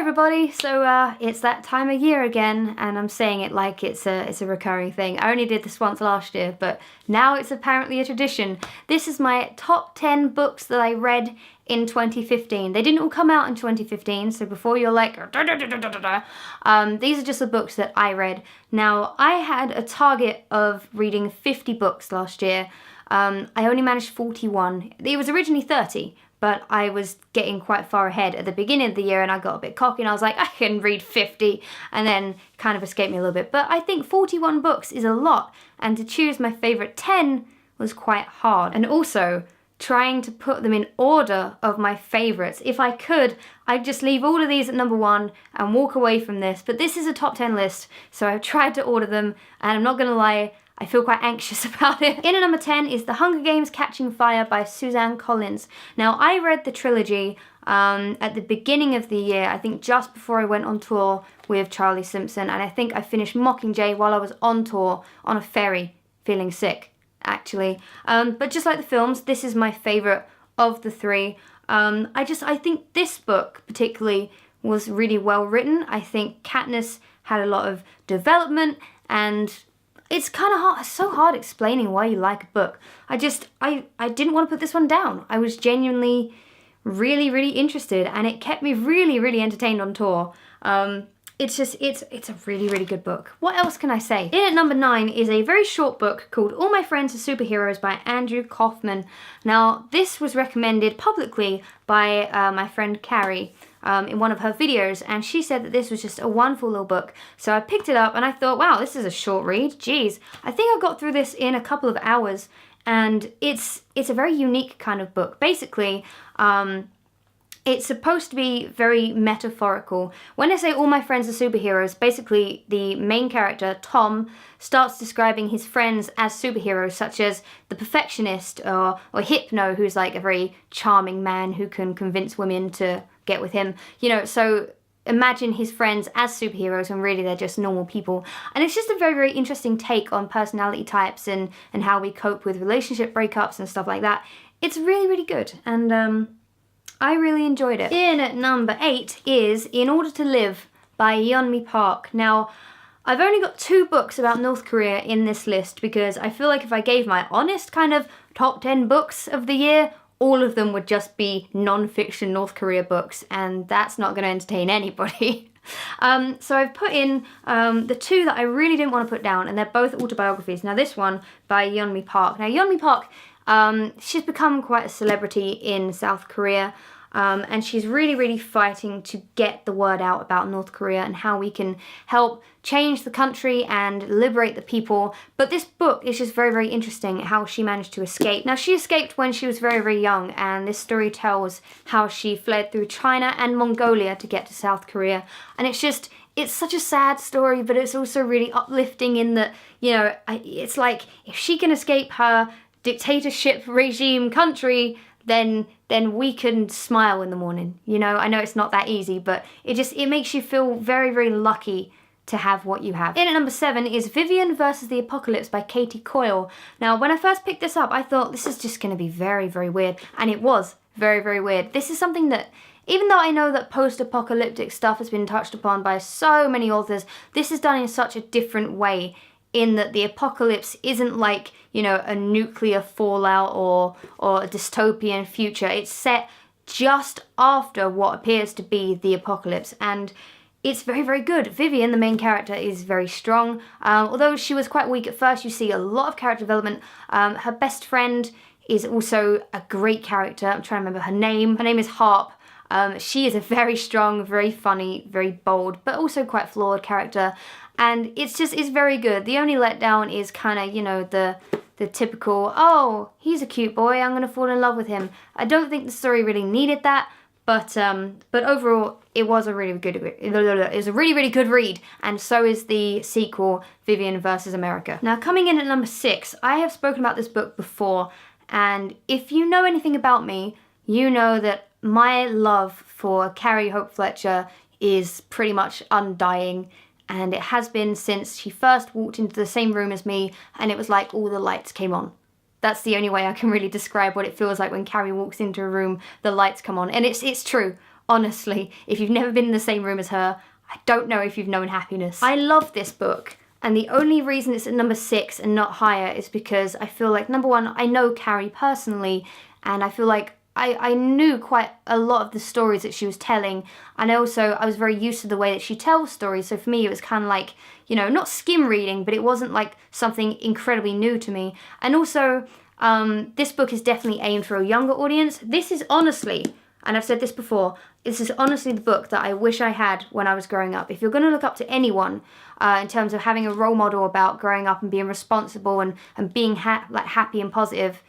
everybody, so it's that time of year again, and I'm saying it like it's a recurring thing. I only did this once last year, but now it's apparently a tradition. This is my top 10 books that I read in 2015. They didn't all come out in 2015, so before you're like, these are just the books that I read. Now, I had a target of reading 50 books last year. I only managed 41. It was originally 30. But I was getting quite far ahead at the beginning of the year and I got a bit cocky and I was like, I can read 50, and then kind of escaped me a little bit. But I think 41 books is a lot, and to choose my favourite 10 was quite hard. And also, trying to put them in order of my favourites. If I could, I'd just leave all of these at number 1 and walk away from this. But this is a top 10 list, so I've tried to order them, and I'm not going to lie, I feel quite anxious about it. In at number 10 is The Hunger Games: Catching Fire by Suzanne Collins. Now, I read the trilogy at the beginning of the year, I think just before I went on tour with Charlie Simpson, and I think I finished Mockingjay while I was on tour on a ferry, feeling sick, actually. But just like the films, this is my favourite of the three. I think this book particularly was really well written. I think Katniss had a lot of development, and it's kind of hard, it's so hard explaining why you like a book. I didn't want to put this one down. I was genuinely really interested, and it kept me really entertained on tour. It's a really good book. What else can I say? In at number 9 is a very short book called All My Friends Are Superheroes by Andrew Kaufman. Now, this was recommended publicly by my friend Carrie in one of her videos, and she said that this was just a wonderful little book. So I picked it up and I thought, wow, this is a short read. Geez, I think I got through this in a couple of hours, and it's a very unique kind of book. Basically, it's supposed to be very metaphorical. When I say all my friends are superheroes, basically the main character, Tom, starts describing his friends as superheroes, such as the Perfectionist or Hypno, who's like a very charming man who can convince women to get with him. You know, so imagine his friends as superheroes when really they're just normal people. And it's just a very interesting take on personality types and how we cope with relationship breakups and stuff like that. It's really good, and I really enjoyed it. In at number 8 is In Order to Live by Yeonmi Park. Now, I've only got 2 books about North Korea in this list because I feel like if I gave my honest kind of top 10 books of the year, all of them would just be non-fiction North Korea books, and that's not going to entertain anybody. So I've put in the 2 that I really didn't want to put down, and they're both autobiographies. Now, this one by Yeonmi Park. Now, Yeonmi Park, she's become quite a celebrity in South Korea. And she's really fighting to get the word out about North Korea and how we can help change the country and liberate the people. But this book is just very interesting, how she managed to escape. Now, she escaped when she was very young, and this story tells how she fled through China and Mongolia to get to South Korea. And it's such a sad story, but it's also really uplifting in that, you know, it's like if she can escape her dictatorship regime country, then we can smile in the morning. You know, I know it's not that easy, but it makes you feel very lucky to have what you have. In at number 7 is Vivian vs. the Apocalypse by Katie Coyle. Now, when I first picked this up, I thought this is just going to be very weird, and it was very weird. This is something that, even though I know that post-apocalyptic stuff has been touched upon by so many authors, this is done in such a different way, in that the apocalypse isn't like, you know, a nuclear fallout or a dystopian future. It's set just after what appears to be the apocalypse, and it's very good. Vivian, the main character, is very strong. Although she was quite weak at first, you see a lot of character development. Her best friend is also a great character. I'm trying to remember her name. Her name is Harp. She is a very strong, very funny, very bold, but also quite flawed character. And it's very good. The only letdown is kind of, you know, the typical, oh, he's a cute boy, I'm going to fall in love with him. I don't think the story really needed that, but overall, it was a really good read, and so is the sequel, Vivian vs. America. Now, coming in at number 6, I have spoken about this book before, and if you know anything about me, you know that my love for Carrie Hope Fletcher is pretty much undying. And it has been since she first walked into the same room as me, and it was like all the lights came on. That's the only way I can really describe what it feels like when Carrie walks into a room, the lights come on. And it's true. Honestly, if you've never been in the same room as her, I don't know if you've known happiness. I love this book, and the only reason it's at number 6 and not higher is because I feel like, number one, I know Carrie personally, and I feel like I knew quite a lot of the stories that she was telling, and I was very used to the way that she tells stories, so for me it was kind of like, you know, not skim reading, but it wasn't like something incredibly new to me. And also, this book is definitely aimed for a younger audience. This is honestly, and I've said this before, this is honestly the book that I wish I had when I was growing up. If you're going to look up to anyone in terms of having a role model about growing up and being responsible and being happy and positive,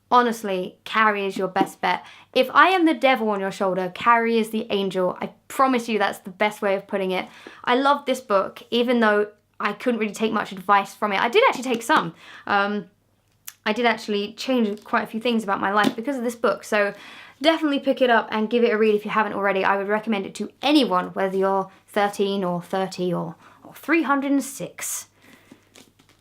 honestly, Carrie is your best bet. If I am the devil on your shoulder, Carrie is the angel. I promise you that's the best way of putting it. I love this book, even though I couldn't really take much advice from it. I did actually take some. I did actually change quite a few things about my life because of this book. So definitely pick it up and give it a read if you haven't already. I would recommend it to anyone, whether you're 13 or 30 or 306.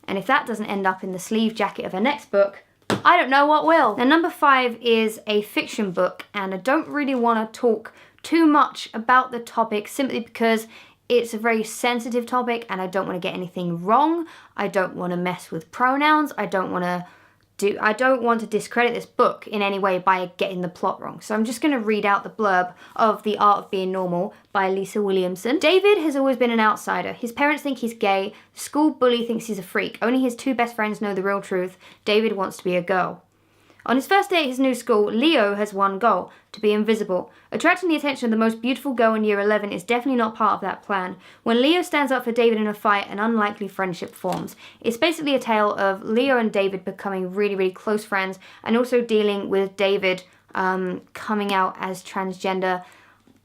And if that doesn't end up in the sleeve jacket of her next book, I don't know what will. Now, number 5 is a fiction book, and I don't really want to talk too much about the topic simply because it's a very sensitive topic and I don't want to get anything wrong. I don't want to mess with pronouns. I don't want to discredit this book in any way by getting the plot wrong. So I'm just going to read out the blurb of The Art of Being Normal by Lisa Williamson. David has always been an outsider. His parents think he's gay. The school bully thinks he's a freak. Only his 2 best friends know the real truth. David wants to be a girl. On his first day at his new school, Leo has one goal: to be invisible. Attracting the attention of the most beautiful girl in year 11 is definitely not part of that plan. When Leo stands up for David in a fight, an unlikely friendship forms. It's basically a tale of Leo and David becoming really, really close friends, and also dealing with David coming out as transgender.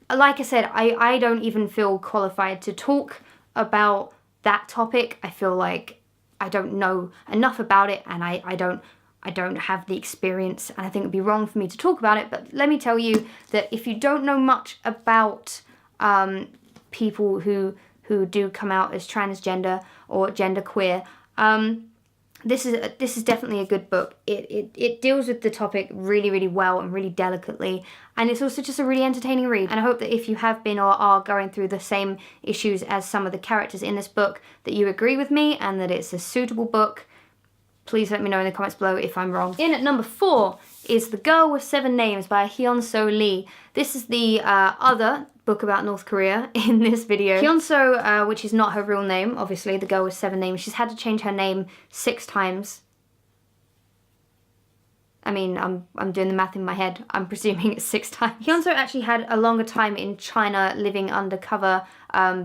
Like I said, I don't even feel qualified to talk about that topic. I feel like I don't know enough about it, and I don't have the experience, and I think it'd be wrong for me to talk about it. But let me tell you that if you don't know much about people who do come out as transgender or genderqueer, this is definitely a good book. It deals with the topic really, really well and really delicately, and it's also just a really entertaining read. And I hope that if you have been or are going through the same issues as some of the characters in this book, that you agree with me and that it's a suitable book. Please let me know in the comments below if I'm wrong. In at number 4 is The Girl with 7 Names by Hyun-Soo Lee. This is the other book about North Korea in this video. Hyun-Soo, which is not her real name, obviously, The Girl with 7 Names. She's had to change her name 6 times. I mean, I'm doing the math in my head. I'm presuming it's 6 times. Hyun-Soo actually had a longer time in China living undercover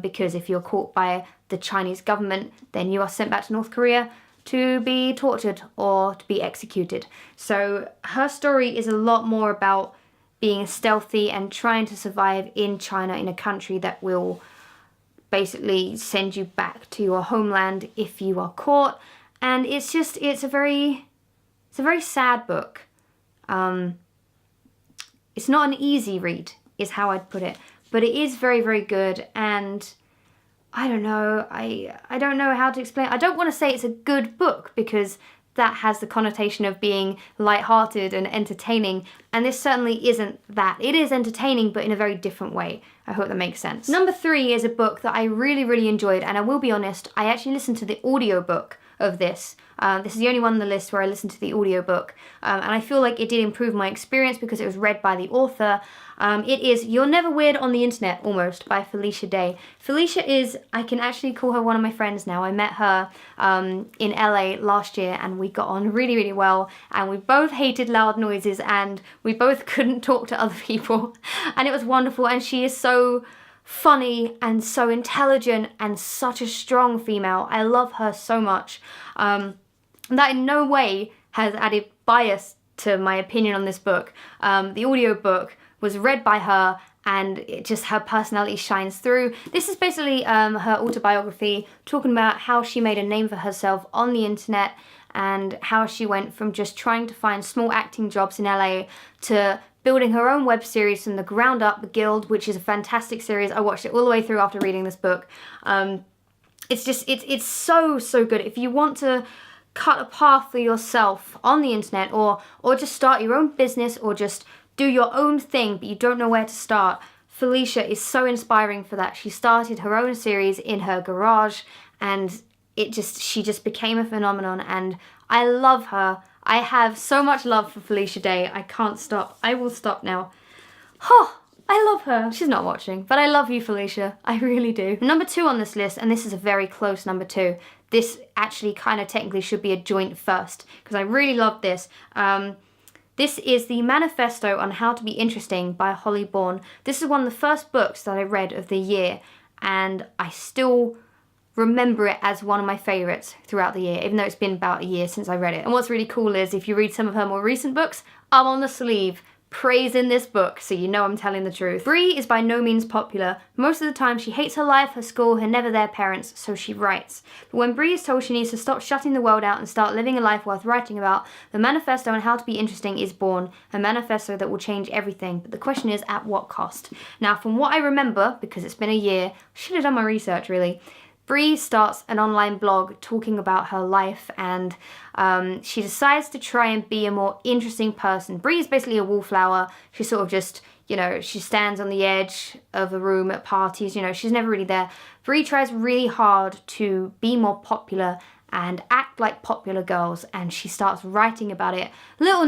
because if you're caught by the Chinese government, then you are sent back to North Korea to be tortured or to be executed. So her story is a lot more about being stealthy and trying to survive in China, in a country that will basically send you back to your homeland if you are caught. And it's a very sad book. It's not an easy read, is how I'd put it, but it is very, very good. And I don't know, I don't know how to explain. I don't want to say it's a good book because that has the connotation of being lighthearted and entertaining, and this certainly isn't that. It is entertaining, but in a very different way. I hope that makes sense. Number 3 is a book that I really, really enjoyed, and I will be honest, I actually listened to the audiobook of this. This is the only one on the list where I listened to the audiobook, and I feel like it did improve my experience because it was read by the author. It is You're Never Weird on the Internet, Almost, by Felicia Day. Felicia is, I can actually call her one of my friends now. I met her in LA last year and we got on really, really well, and we both hated loud noises and we both couldn't talk to other people, and it was wonderful. And she is so funny and so intelligent and such a strong female. I love her so much. That in no way has added bias to my opinion on this book. The audiobook was read by her, and her personality shines through. This is basically her autobiography, talking about how she made a name for herself on the internet and how she went from just trying to find small acting jobs in LA to building her own web series from the ground up, The Guild, which is a fantastic series. I watched it all the way through after reading this book. It's so good. If you want to cut a path for yourself on the internet, or just start your own business, or just do your own thing but you don't know where to start, Felicia is so inspiring for that. She started her own series in her garage, and she just became a phenomenon, and I love her. I have so much love for Felicia Day. I can't stop. I will stop now. Oh, I love her. She's not watching, but I love you, Felicia. I really do. Number 2 on this list, and this is a very close number 2. This actually kind of technically should be a joint first, because I really love this. This is the Manifesto on How to Be Interesting by Holly Bourne. This is one of the first books that I read of the year, and I still remember it as one of my favourites throughout the year, even though it's been about a year since I read it. And what's really cool is if you read some of her more recent books, I'm on the sleeve praising this book, so you know I'm telling the truth. Bree is by no means popular. Most of the time she hates her life, her school, her never there parents, so she writes. But when Bree is told she needs to stop shutting the world out and start living a life worth writing about, the Manifesto on How to Be Interesting is born, a manifesto that will change everything. But the question is, at what cost? Now, from what I remember, because it's been a year, I should have done my research really, Bree starts an online blog talking about her life, and she decides to try and be a more interesting person. Bree is basically a wallflower. She sort of just, she stands on the edge of a room at parties, she's never really there. Bree tries really hard to be more popular and act like popular girls, and she starts writing about it. A little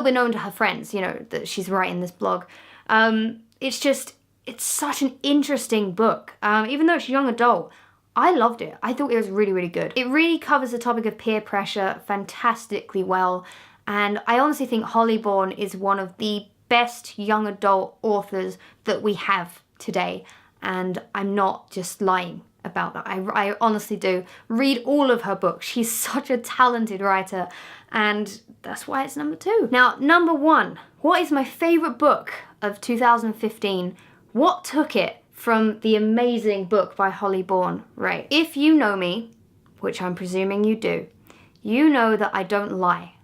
bit known to her friends, that she's writing this blog. It's such an interesting book. Even though it's young adult, I loved it. I thought it was really, really good. It really covers the topic of peer pressure fantastically well, and I honestly think Holly Bourne is one of the best young adult authors that we have today, and I'm not just lying about that. I honestly do. Read all of her books. She's such a talented writer, and that's why it's number 2. Now, number 1. What is my favourite book of 2015? What took it from the amazing book by Holly Bourne? Right. If you know me, which I'm presuming you do, you know that I don't lie.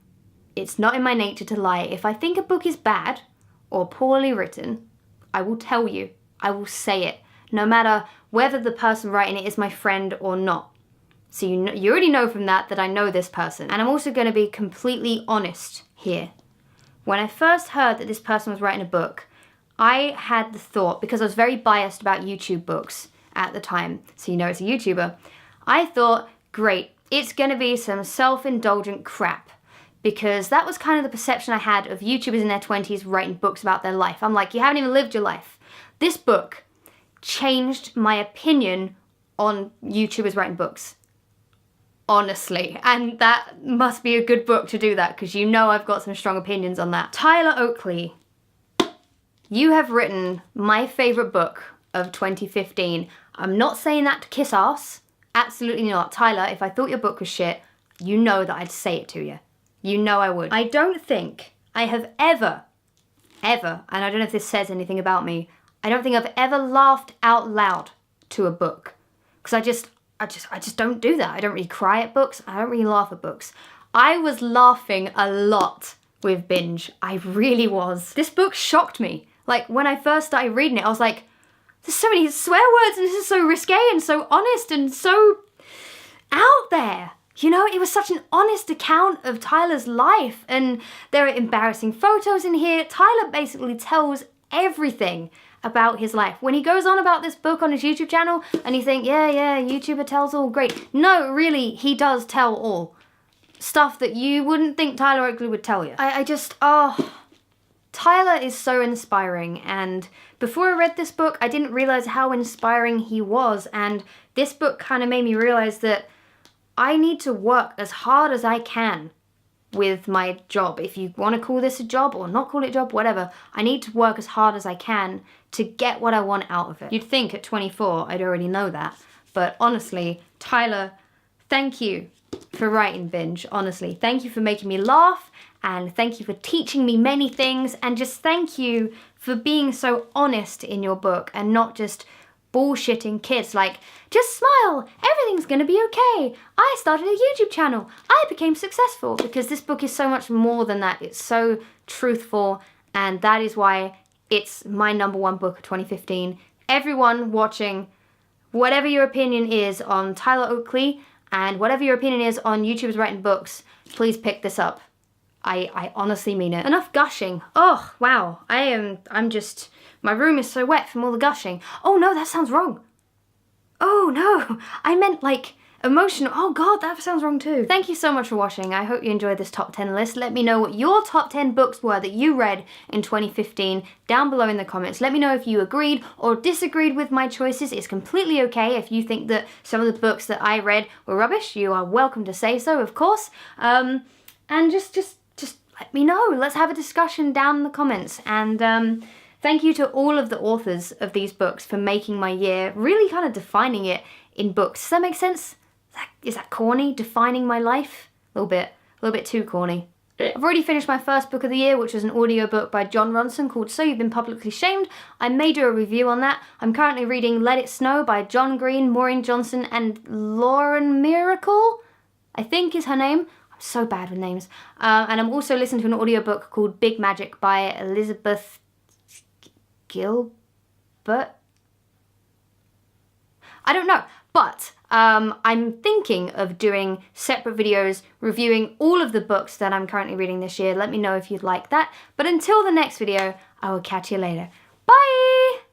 It's not in my nature to lie. If I think a book is bad or poorly written, I will tell you. I will say it, no matter whether the person writing it is my friend or not. So you already know from that I know this person. And I'm also going to be completely honest here. When I first heard that this person was writing a book, I had the thought, because I was very biased about YouTube books at the time, so it's a YouTuber, I thought, great, it's going to be some self-indulgent crap, because that was kind of the perception I had of YouTubers in their 20s writing books about their life. I'm like, you haven't even lived your life. This book changed my opinion on YouTubers writing books. Honestly, and that must be a good book to do that, because I've got some strong opinions on that. Tyler Oakley. You have written my favourite book of 2015. I'm not saying that to kiss ass. Absolutely not. Tyler, if I thought your book was shit, you know that I'd say it to you. You know I would. I don't think I have ever, and I don't know if this says anything about me, I don't think I've ever laughed out loud to a book. Because I just don't do that. I don't really cry at books. I don't really laugh at books. I was laughing a lot with Binge. I really was. This book shocked me. Like, when I first started reading it, I was like, there's so many swear words, and this is so risque and so honest and so out there. It was such an honest account of Tyler's life, and there are embarrassing photos in here. Tyler basically tells everything about his life. When he goes on about this book on his YouTube channel, and you think, yeah, YouTuber tells all, great. No, really, he does tell all. Stuff that you wouldn't think Tyler Oakley would tell you. Tyler is so inspiring, and before I read this book, I didn't realize how inspiring he was, and this book kind of made me realize that I need to work as hard as I can with my job. If you want to call this a job or not call it a job, whatever, I need to work as hard as I can to get what I want out of it. You'd think at 24 I'd already know that, but honestly, Tyler, thank you for writing Binge, honestly. Thank you for making me laugh, and thank you for teaching me many things, and just thank you for being so honest in your book and not just bullshitting kids like, just smile, everything's gonna be okay. I started a YouTube channel, I became successful, because this book is so much more than that. It's so truthful, and that is why it's my number 1 book of 2015. Everyone watching, whatever your opinion is on Tyler Oakley, and whatever your opinion is on YouTubers writing books, please pick this up. I honestly mean it. Enough gushing. Oh, wow. I'm just My room is so wet from all the gushing. Oh no, that sounds wrong. Oh no, I meant like emotional. Oh god, that sounds wrong too. Thank you so much for watching. I hope you enjoyed this top 10 list. Let me know what your top 10 books were that you read in 2015 down below in the comments. Let me know if you agreed or disagreed with my choices. It's completely okay if you think that some of the books that I read were rubbish. You are welcome to say so, of course. And just let me know. Let's have a discussion down in the comments. And thank you to all of the authors of these books for making my year, really kind of defining it in books. Does that make sense? Is that corny? Defining my life? A little bit too corny. I've already finished my first book of the year, which was an audiobook by Jon Ronson called So You've Been Publicly Shamed. I may do a review on that. I'm currently reading Let It Snow by John Green, Maureen Johnson, and Lauren Miracle, I think is her name. I'm so bad with names. And I'm also listening to an audiobook called Big Magic by Elizabeth Gilbert? I don't know, but I'm thinking of doing separate videos reviewing all of the books that I'm currently reading this year. Let me know if you'd like that. But until the next video, I will catch you later. Bye!